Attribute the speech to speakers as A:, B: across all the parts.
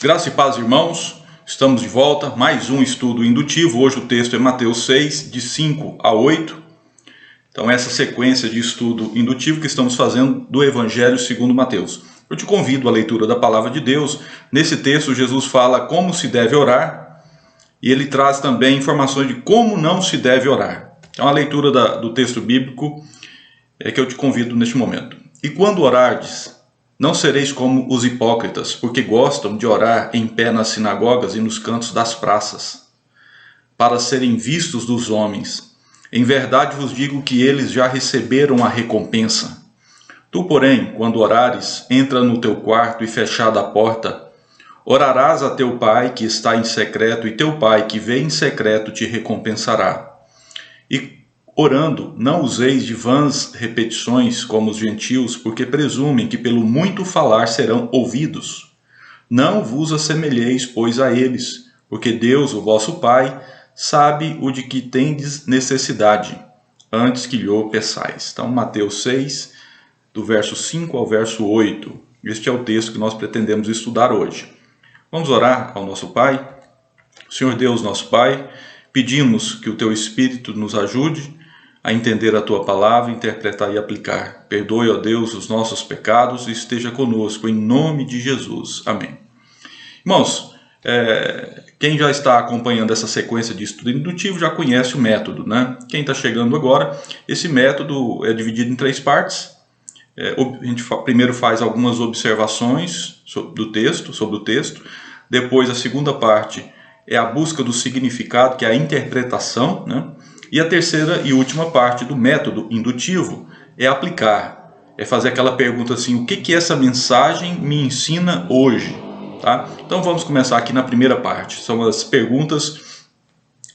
A: Graça e paz, irmãos. Estamos de volta, mais um estudo indutivo. Hoje o texto é Mateus 6, de 5 a 8. Então essa sequência de estudo indutivo que estamos fazendo do Evangelho segundo Mateus. Eu te convido à leitura da Palavra de Deus. Nesse texto Jesus fala como se deve orar e ele traz também informações de como não se deve orar. Então a leitura do texto bíblico é que eu te convido neste momento. E quando orardes, não sereis como os hipócritas, porque gostam de orar em pé nas sinagogas e nos cantos das praças, para serem vistos dos homens. Em verdade vos digo que eles já receberam a recompensa. Tu, porém, quando orares, entra no teu quarto e fechada a porta, orarás a teu pai que está em secreto, e teu pai que vê em secreto te recompensará. E orando, não useis de vãs repetições como os gentios, porque presumem que pelo muito falar serão ouvidos. Não vos assemelheis, pois, a eles, porque Deus, o vosso Pai, sabe o de que tendes necessidade, antes que lhe peçais. Então, Mateus 6, do verso 5 ao verso 8. Este é o texto que nós pretendemos estudar hoje. Vamos orar ao nosso Pai. Senhor Deus, nosso Pai, pedimos que o Teu Espírito nos ajude a entender a Tua palavra, interpretar e aplicar. Perdoe, ó Deus, os nossos pecados e esteja conosco, em nome de Jesus. Amém. Irmãos, quem já está acompanhando essa sequência de estudo indutivo já conhece o método, né? Quem está chegando agora, esse método é dividido em 3 partes. A gente primeiro faz algumas observações sobre o texto. Depois, a segunda parte é a busca do significado, que é a interpretação, né? E a terceira e última parte do método indutivo é aplicar, é fazer aquela pergunta assim: o que essa mensagem me ensina hoje? Tá? Então vamos começar aqui na primeira parte, são as perguntas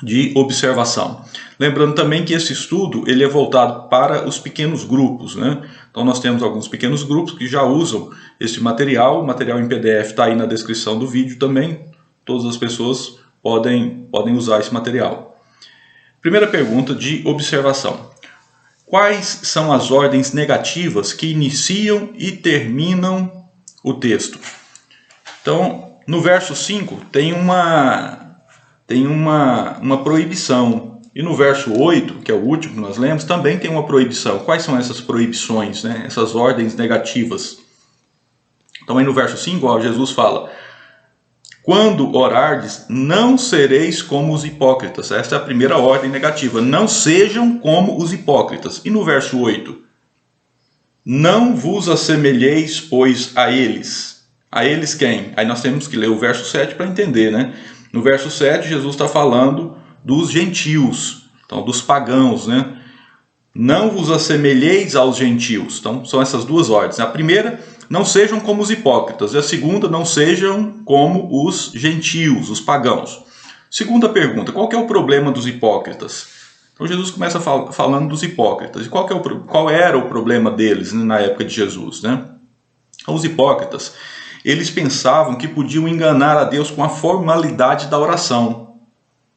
A: de observação. Lembrando também que esse estudo ele é voltado para os pequenos grupos, né? Então nós temos alguns pequenos grupos que já usam esse material, o material em PDF está aí na descrição do vídeo também, todas as pessoas podem usar esse material. Primeira pergunta de observação. Quais são as ordens negativas que iniciam e terminam o texto? Então, no verso 5 tem uma proibição. E no verso 8, que é o último que nós lemos, também tem uma proibição. Quais são essas proibições, né? Essas ordens negativas? Então, aí no verso 5, Jesus fala: quando orardes, não sereis como os hipócritas. Esta é a primeira ordem negativa. Não sejam como os hipócritas. E no verso 8, não vos assemelheis, pois, a eles. A eles quem? Aí nós temos que ler o verso 7 para entender, né? No verso 7, Jesus está falando dos gentios, então dos pagãos, né? Não vos assemelheis aos gentios. Então são essas duas ordens. A primeira, não sejam como os hipócritas. E a segunda, não sejam como os gentios, os pagãos. Segunda pergunta, qual que é o problema dos hipócritas? Então Jesus começa falando dos hipócritas. E qual era o problema deles, né, na época de Jesus, né? Os hipócritas, eles pensavam que podiam enganar a Deus com a formalidade da oração,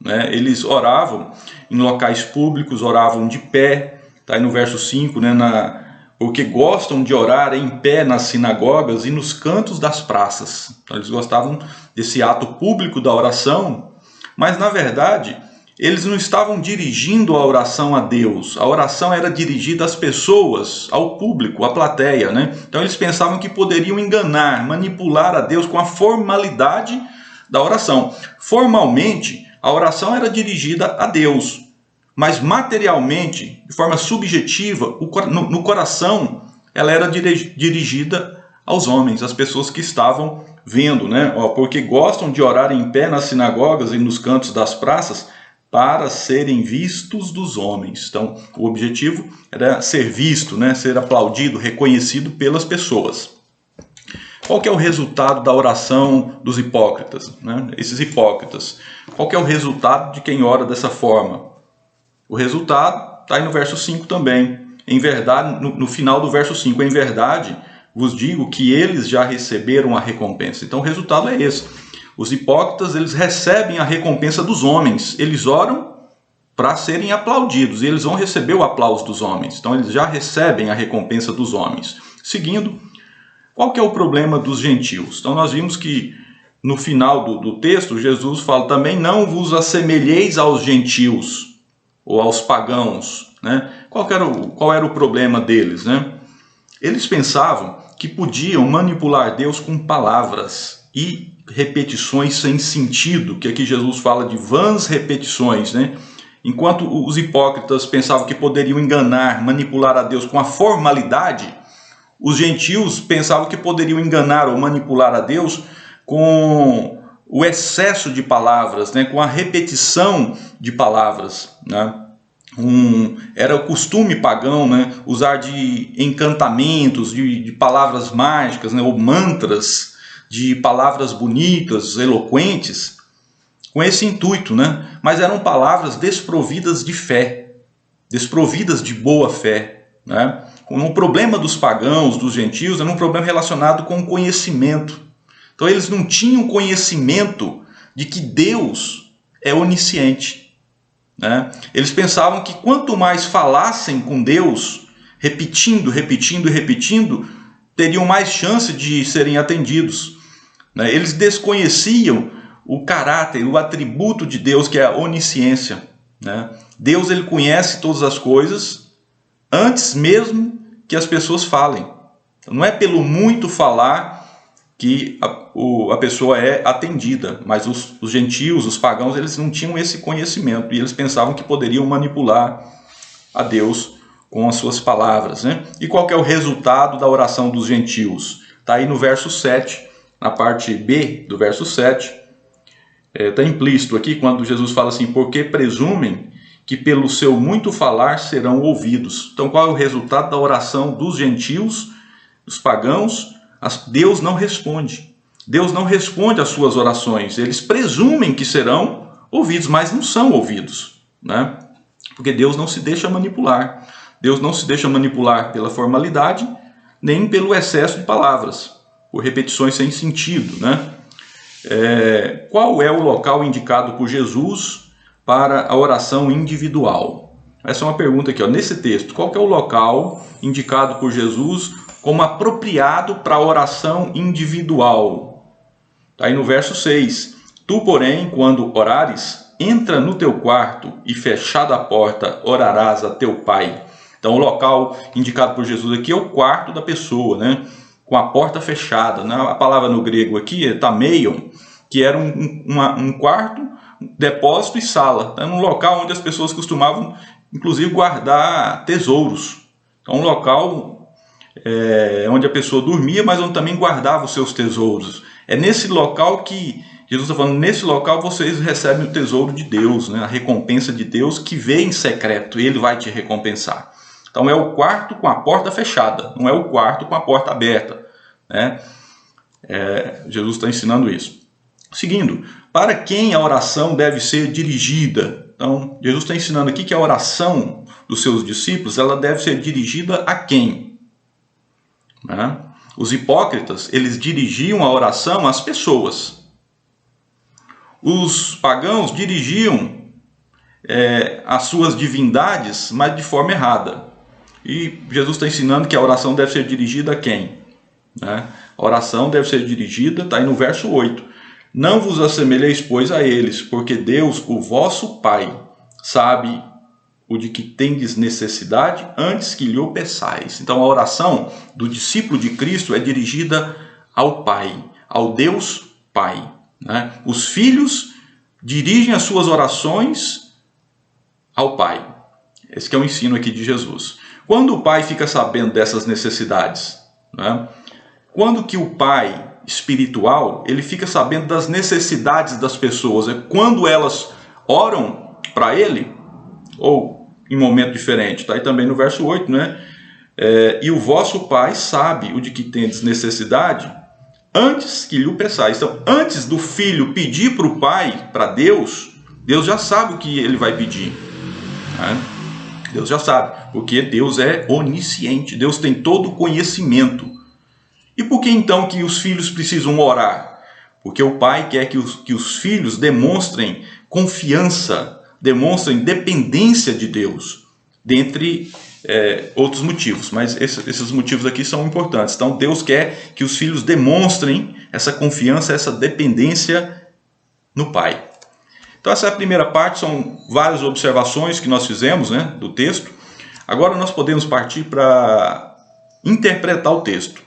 A: né? Eles oravam em locais públicos, oravam de pé. Está aí no verso 5, né, porque gostam de orar em pé nas sinagogas e nos cantos das praças. Então, eles gostavam desse ato público da oração, mas na verdade eles não estavam dirigindo a oração a Deus. A oração era dirigida às pessoas, ao público, à plateia, né? Então eles pensavam que poderiam enganar, manipular a Deus com a formalidade da oração. Formalmente, a oração era dirigida a Deus, mas materialmente, de forma subjetiva, no coração, ela era dirigida aos homens, às pessoas que estavam vendo, né? Porque gostam de orar em pé nas sinagogas e nos cantos das praças para serem vistos dos homens. Então, o objetivo era ser visto, né? Ser aplaudido, reconhecido pelas pessoas. Qual que é o resultado da oração dos hipócritas, né? Esses hipócritas. Qual que é o resultado de quem ora dessa forma? O resultado está aí no verso 5 também. Em verdade, no final do verso 5, em verdade vos digo que eles já receberam a recompensa. Então o resultado é esse. Os hipócritas, eles recebem a recompensa dos homens. Eles oram para serem aplaudidos e eles vão receber o aplauso dos homens. Então eles já recebem a recompensa dos homens. Seguindo, qual que é o problema dos gentios? Então nós vimos que no final do texto, Jesus fala também: não vos assemelheis aos gentios ou aos pagãos, né? Qual era o problema deles, né? Eles pensavam que podiam manipular Deus com palavras e repetições sem sentido, que aqui Jesus fala de vãs repetições, né? Enquanto os hipócritas pensavam que poderiam enganar, manipular a Deus com a formalidade, os gentios pensavam que poderiam enganar ou manipular a Deus com o excesso de palavras, né? Com a repetição de palavras, né? Era o costume pagão, né? Usar de encantamentos, de palavras mágicas, né? Ou mantras, de palavras bonitas, eloquentes, com esse intuito, né? Mas eram palavras desprovidas de fé, desprovidas de boa fé, né? O problema dos pagãos, dos gentios, era um problema relacionado com o conhecimento. Então eles não tinham conhecimento de que Deus é onisciente, né? Eles pensavam que quanto mais falassem com Deus, repetindo, teriam mais chance de serem atendidos, né? Eles desconheciam o caráter, o atributo de Deus, que é a onisciência, né? Deus, ele conhece todas as coisas antes mesmo que as pessoas falem. Não é pelo muito falar que a pessoa é atendida, mas os gentios, os pagãos, eles não tinham esse conhecimento e eles pensavam que poderiam manipular a Deus com as suas palavras, né? E qual que é o resultado da oração dos gentios? Está aí no verso 7, na parte B do verso 7, está implícito aqui quando Jesus fala assim: porque presumem que pelo seu muito falar serão ouvidos. Então qual é o resultado da oração dos gentios, dos pagãos? Deus não responde. Deus não responde às suas orações. Eles presumem que serão ouvidos, mas não são ouvidos, né? Porque Deus não se deixa manipular. Deus não se deixa manipular pela formalidade, nem pelo excesso de palavras, por repetições sem sentido, né? Qual é o local indicado por Jesus para a oração individual? Essa é uma pergunta aqui, ó, nesse texto. Qual que é o local indicado por Jesus como apropriado para a oração individual? Está aí no verso 6. Tu, porém, quando orares, entra no teu quarto e, fechada a porta, orarás a teu pai. Então, o local indicado por Jesus aqui é o quarto da pessoa, né? Com a porta fechada, né? A palavra no grego aqui é tameion, que era um quarto, depósito e sala. É um local onde as pessoas costumavam, inclusive, guardar tesouros. Então, um local onde a pessoa dormia, mas onde também guardava os seus tesouros. É nesse local que Jesus está falando: nesse local vocês recebem o tesouro de Deus, né? A recompensa de Deus que vê em secreto, Ele vai te recompensar. Então é o quarto com a porta fechada, não é o quarto com a porta aberta, né? Jesus está ensinando isso. Seguindo, para quem a oração deve ser dirigida? Então Jesus está ensinando aqui que a oração dos seus discípulos, ela deve ser dirigida a quem? Né? Os hipócritas, eles dirigiam a oração às pessoas. Os pagãos dirigiam as suas divindades, mas de forma errada. E Jesus está ensinando que a oração deve ser dirigida a quem? Né? A oração deve ser dirigida, está aí no verso 8. Não vos assemelheis, pois, a eles, porque Deus, o vosso Pai, sabe o de que tendes necessidade antes que lhe o peçais. Então a oração do discípulo de Cristo é dirigida ao Pai, ao Deus Pai, né? Os filhos dirigem as suas orações ao Pai. Esse que é o ensino aqui de Jesus. Quando o Pai fica sabendo dessas necessidades, né? Quando que o Pai espiritual, ele fica sabendo das necessidades das pessoas? É quando elas oram para Ele, ou em momento diferente? Está aí também no verso 8, né? E o vosso Pai sabe o de que tendes necessidade antes que lhe o peçais. Então, antes do filho pedir para o Pai, para Deus, Deus já sabe o que ele vai pedir, né? Deus já sabe, porque Deus é onisciente, Deus tem todo o conhecimento. E por que então que os filhos precisam orar? Porque o Pai quer que os filhos demonstrem confiança, demonstrem dependência de Deus. dentre outros motivos, mas esses motivos aqui são importantes. Então Deus quer que os filhos demonstrem essa confiança, essa dependência no Pai. Então essa é a primeira parte, são várias observações que nós fizemos, né, do texto. Agora nós podemos partir para interpretar o texto.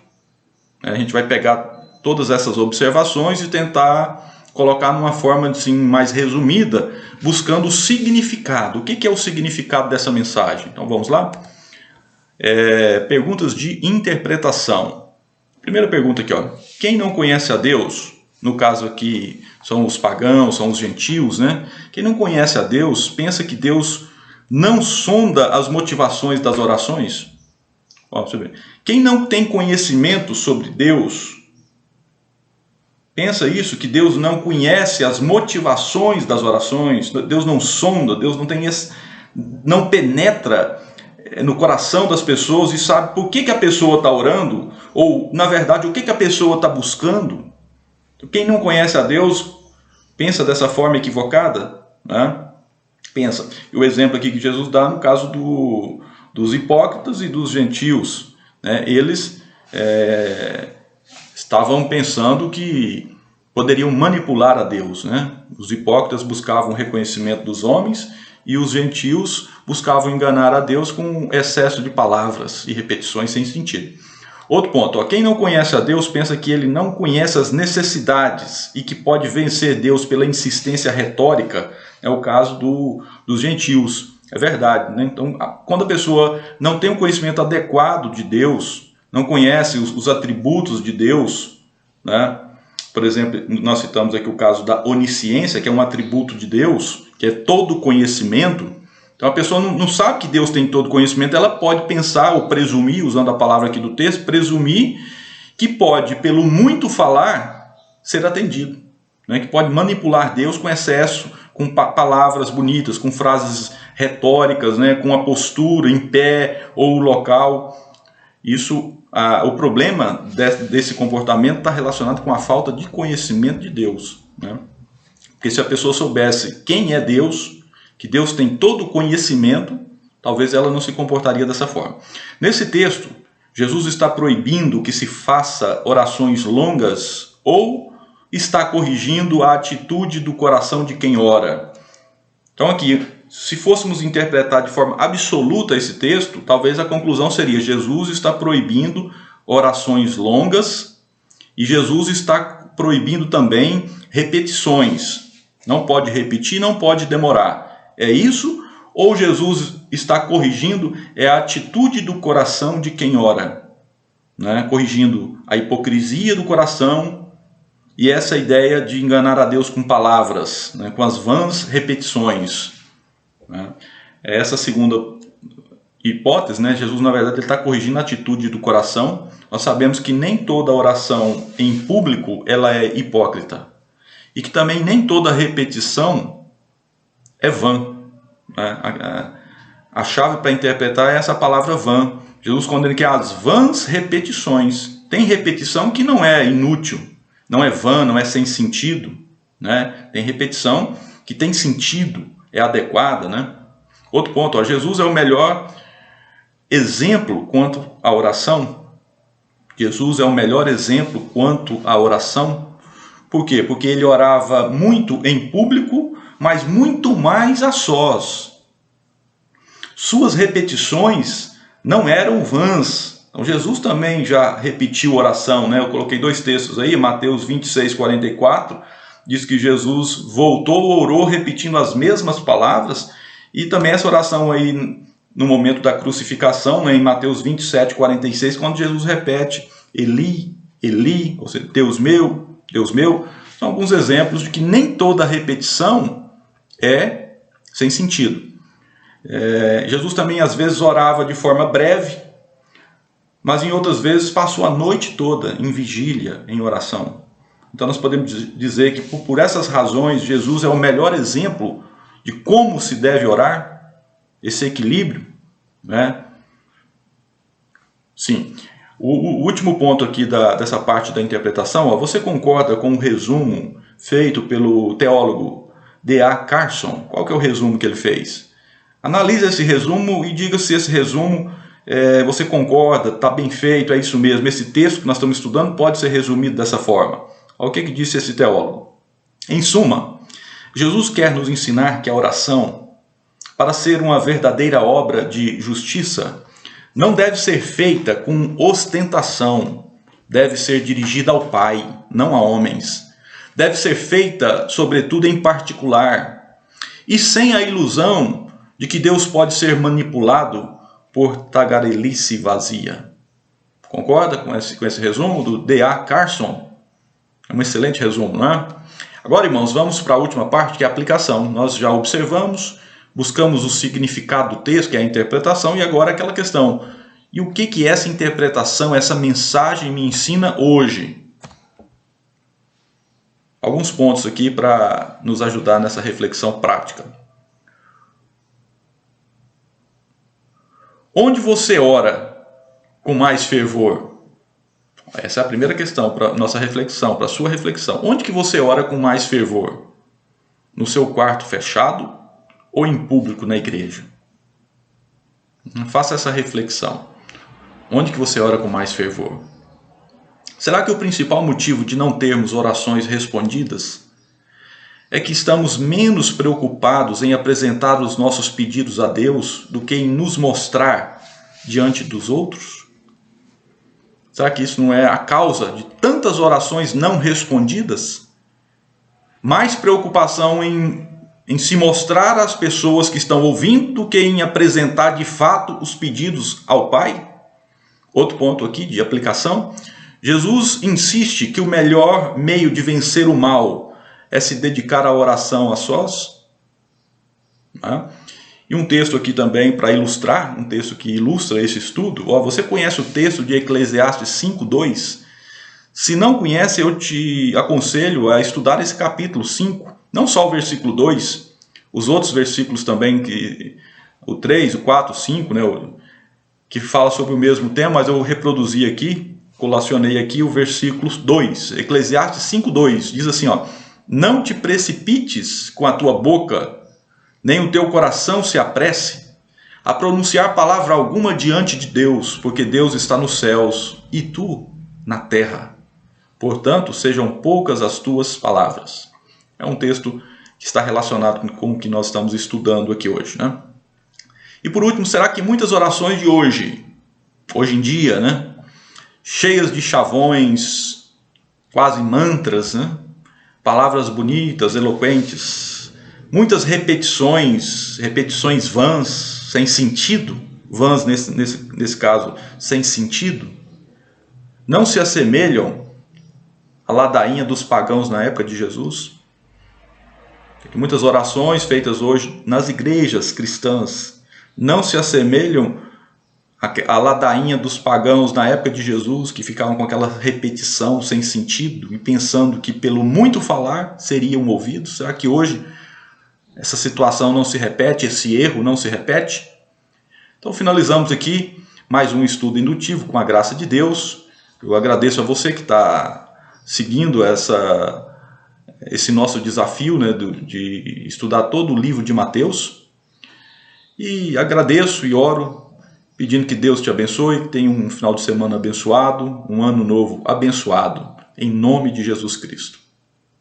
A: A gente vai pegar todas essas observações e tentar colocar numa forma assim, mais resumida, buscando o significado. O que é o significado dessa mensagem? Então vamos lá? Perguntas de interpretação. Primeira pergunta aqui, ó. Quem não conhece a Deus, no caso aqui são os pagãos, são os gentios, né? Quem não conhece a Deus, pensa que Deus não sonda as motivações das orações? Ó, deixa eu ver. Quem não tem conhecimento sobre Deus, pensa isso, que Deus não conhece as motivações das orações, Deus não sonda, Deus não penetra no coração das pessoas e sabe por que a pessoa está orando, ou, na verdade, o que a pessoa está buscando. Quem não conhece a Deus pensa dessa forma equivocada, né? Pensa. E o exemplo aqui que Jesus dá no caso dos hipócritas e dos gentios, né? Eles estavam pensando que poderiam manipular a Deus, né? Os hipócritas buscavam o reconhecimento dos homens e os gentios buscavam enganar a Deus com excesso de palavras e repetições sem sentido. Outro ponto, ó, quem não conhece a Deus pensa que ele não conhece as necessidades e que pode vencer Deus pela insistência retórica. É o caso dos gentios. É verdade, né? Então, quando a pessoa não tem um conhecimento adequado de Deus, não conhece os atributos de Deus, né? Por exemplo, nós citamos aqui o caso da onisciência, que é um atributo de Deus, que é todo conhecimento. Então a pessoa não sabe que Deus tem todo conhecimento, ela pode pensar ou presumir, usando a palavra aqui do texto, presumir que pode, pelo muito falar, ser atendido, né? Que pode manipular Deus com excesso, com palavras bonitas, com frases retóricas, né? Com a postura em pé ou local. O problema desse comportamento está relacionado com a falta de conhecimento de Deus, né? Porque se a pessoa soubesse quem é Deus, que Deus tem todo o conhecimento, talvez ela não se comportaria dessa forma. Nesse texto, Jesus está proibindo que se faça orações longas ou está corrigindo a atitude do coração de quem ora. Então aqui, se fôssemos interpretar de forma absoluta esse texto, talvez a conclusão seria: Jesus está proibindo orações longas e Jesus está proibindo também repetições. Não pode repetir, não pode demorar. É isso? Ou Jesus está corrigindo a atitude do coração de quem ora, né? Corrigindo a hipocrisia do coração e essa ideia de enganar a Deus com palavras, né? Com as vãs repetições, né? Essa segunda hipótese, né? Jesus, na verdade, ele está corrigindo a atitude do coração. Nós sabemos que nem toda oração em público ela é hipócrita e que também nem toda repetição é vã. A chave para interpretar é essa palavra vã. Jesus condena que as vãs repetições. Tem repetição que não é inútil, não é vã, não é sem sentido, né? Tem repetição que tem sentido, é adequada, né? Outro ponto, ó, Jesus é o melhor exemplo quanto à oração. Jesus é o melhor exemplo quanto à oração. Por quê? Porque ele orava muito em público, mas muito mais a sós. Suas repetições não eram vãs. Então, Jesus também já repetiu oração, né? Eu coloquei dois textos aí, Mateus 26, 44, diz que Jesus voltou, orou, repetindo as mesmas palavras, e também essa oração aí no momento da crucificação, né? Em Mateus 27, 46, quando Jesus repete, Eli, Eli, ou seja, Deus meu, são alguns exemplos de que nem toda repetição é sem sentido. Jesus também às vezes orava de forma breve, mas em outras vezes passou a noite toda em vigília, em oração. Então nós podemos dizer que por essas razões Jesus é o melhor exemplo de como se deve orar, esse equilíbrio, né? Sim. O último ponto aqui dessa parte da interpretação, ó, você concorda com o resumo feito pelo teólogo D.A. Carson? Qual que é o resumo que ele fez? Analise esse resumo e diga se esse resumo você concorda, está bem feito, é isso mesmo. Esse texto que nós estamos estudando pode ser resumido dessa forma. Olha o que disse esse teólogo. Em suma, Jesus quer nos ensinar que a oração, para ser uma verdadeira obra de justiça, não deve ser feita com ostentação, deve ser dirigida ao Pai, não a homens. Deve ser feita, sobretudo, em particular, e sem a ilusão de que Deus pode ser manipulado por tagarelice vazia. Concorda com esse resumo do D.A. Carson? É um excelente resumo, não é? Agora, irmãos, vamos para a última parte, que é a aplicação. Nós já observamos, buscamos o significado do texto, que é a interpretação, e agora aquela questão. E o que essa interpretação, essa mensagem me ensina hoje? Alguns pontos aqui para nos ajudar nessa reflexão prática. Onde você ora com mais fervor? Essa é a primeira questão para nossa reflexão, para a sua reflexão. Onde que você ora com mais fervor? No seu quarto fechado ou em público na igreja? Faça essa reflexão. Onde que você ora com mais fervor? Será que o principal motivo de não termos orações respondidas é que estamos menos preocupados em apresentar os nossos pedidos a Deus do que em nos mostrar diante dos outros? Será que isso não é a causa de tantas orações não respondidas? Mais preocupação em se mostrar às pessoas que estão ouvindo do que em apresentar de fato os pedidos ao Pai? Outro ponto aqui de aplicação. Jesus insiste que o melhor meio de vencer o mal é se dedicar à oração a sós. E um texto aqui também para ilustrar, um texto que ilustra esse estudo. Você conhece o texto de Eclesiastes 5:2? Se não conhece, eu te aconselho a estudar esse capítulo 5, não só o versículo 2, os outros versículos também, o 3, o 4, o 5, né, que fala sobre o mesmo tema, mas eu reproduzi aqui, colacionei aqui o versículo 2, Eclesiastes 5:2, diz assim, não te precipites com a tua boca, nem o teu coração se apresse a pronunciar palavra alguma diante de Deus, porque Deus está nos céus e tu na terra. Portanto, sejam poucas as tuas palavras. É um texto que está relacionado com o que nós estamos estudando aqui hoje, né? E por último, será que muitas orações de hoje em dia, né, cheias de chavões, quase mantras, né, palavras bonitas, eloquentes, muitas repetições vãs, sem sentido, vãs nesse caso, sem sentido, não se assemelham à ladainha dos pagãos na época de Jesus? Muitas orações feitas hoje nas igrejas cristãs não se assemelham à ladainha dos pagãos na época de Jesus, que ficavam com aquela repetição sem sentido e pensando que pelo muito falar seriam ouvidos? Será que hoje essa situação não se repete, esse erro não se repete? Então finalizamos aqui mais um estudo indutivo com a graça de Deus. Eu agradeço a você que está seguindo esse nosso desafio, né, de estudar todo o livro de Mateus. E agradeço e oro, pedindo que Deus te abençoe, que tenha um final de semana abençoado, um ano novo abençoado, em nome de Jesus Cristo.